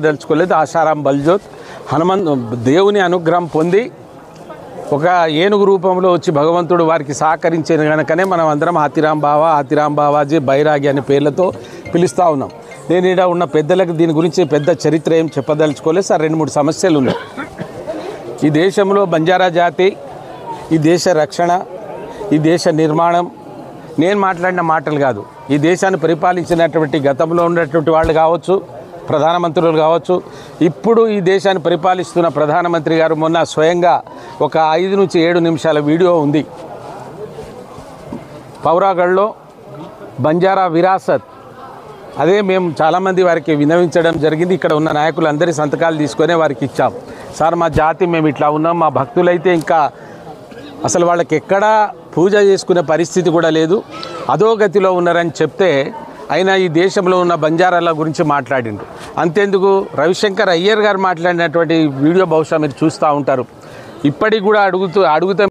తెలుసుకోలేదు. ఆశారాం బల్జోత్ దేవుని అనుగ్రహం పొంది ఒక ఏనుగు రూపంలో వచ్చి భగవంతుడు వారికి సహకరించిన కనుకనే మనం అందరం హాతిరాం బావాజీ బైరాగి అనే పేర్లతో పిలుస్తూ ఉన్నాం. నేను ఇక్కడ ఉన్న పెద్దలకు దీని గురించి పెద్ద చరిత్ర ఏం చెప్పదలుచుకోలేదు సార్. 2-3 సమస్యలు ఉన్నాయి. ఈ దేశంలో బంజారా జాతి, ఈ దేశ రక్షణ, ఈ దేశ నిర్మాణం నేను మాట్లాడిన మాటలు కాదు. ఈ దేశాన్ని పరిపాలించినటువంటి గతంలో ఉన్నటువంటి వాళ్ళు కావచ్చు, ప్రధానమంత్రులు కావచ్చు, ఇప్పుడు ఈ దేశాన్ని పరిపాలిస్తున్న ప్రధానమంత్రి గారు మొన్న స్వయంగా ఒక 5 నుంచి 7 నిమిషాల వీడియో ఉంది. పౌరాగఢ్లో బంజారా విరాసత్ అదే మేము చాలామంది వారికి వినవించడం జరిగింది. ఇక్కడ ఉన్న నాయకులందరి సంతకాలు తీసుకొని వారికి ఇచ్చాం. సార్ మా జాతి మేము ఇట్లా ఉన్నాం, మా భక్తులైతే ఇంకా అసలు వాళ్ళకి ఎక్కడా పూజ చేసుకునే పరిస్థితి కూడా లేదు, అధోగతిలో ఉన్నారని చెప్తే అయినా ఈ దేశంలో ఉన్న బంజారాల గురించి మాట్లాడిండ్రు. అంతేందుకు రవిశంకర్ అయ్యర్ గారు మాట్లాడినటువంటి వీడియో బహుశా మీరు చూస్తూ ఉంటారు. ఇప్పటికి కూడా అడుగుతాం